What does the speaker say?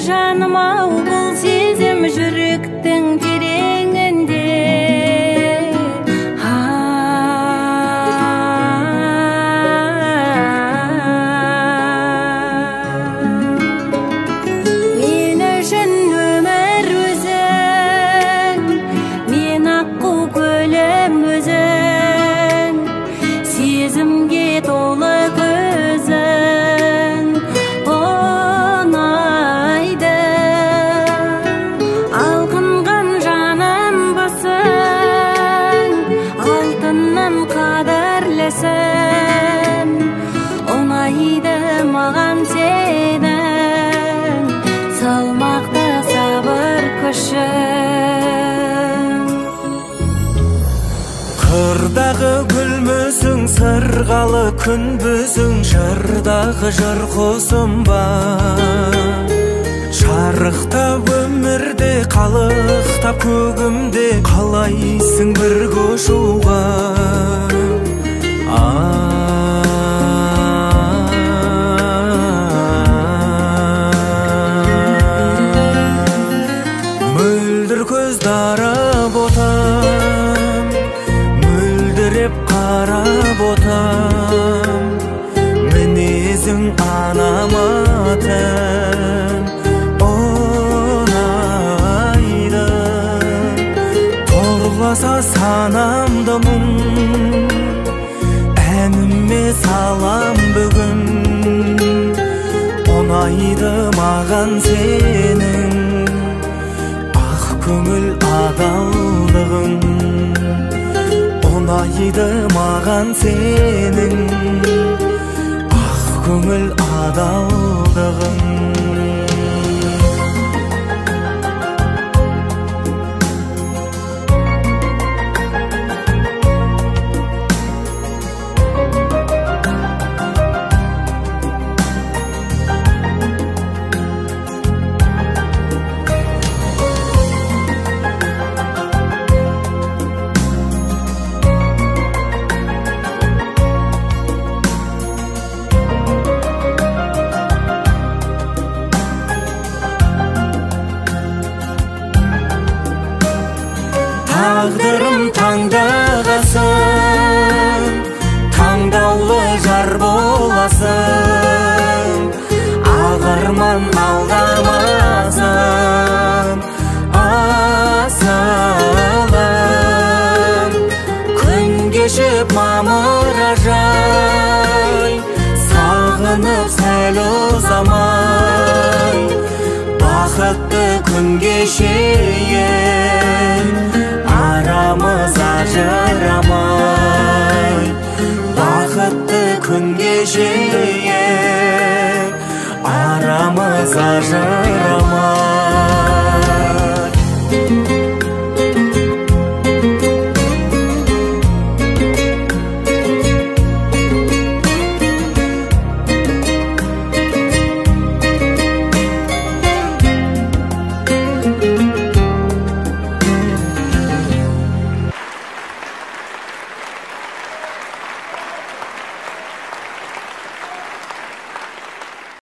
жаным ау, бұл сезім жүректің тереңінде. Мен үшін өмір өзің, мен аққу көлім өзің, сезімге толы көзің ұнайды. Алқынған жаным басың, алтыннан қадірлісің, ұнайды маған сенің салмақты сабыр күшің. Қырдағы гүлмісің, сырғалы күнбісің, жырдағы жыр құсым бар. Шарықтап өмірде, қалықтап көгімде, қалайсың бірге ұшуға. Мөлдір көздары ботам, мөлдіреп қарап отам, мінезің анаматын ұнайды. Торласа санамды мұң, әніме салам бүгін. Ұнайды маған сенің ақ көңіл адалдығың. Ұнайды маған сенің ақ көңіл адалдығың. Тағдырым таңдағасың, таңдаулы жар боласың. Ағарман алдамасын, асылым. Күн кешіп мамыражай, сағынып сәл ұзамай. Бақытты күн кешейін, арамыз ажырамай. Бақытты күн кешейін, арамыз ажырамай.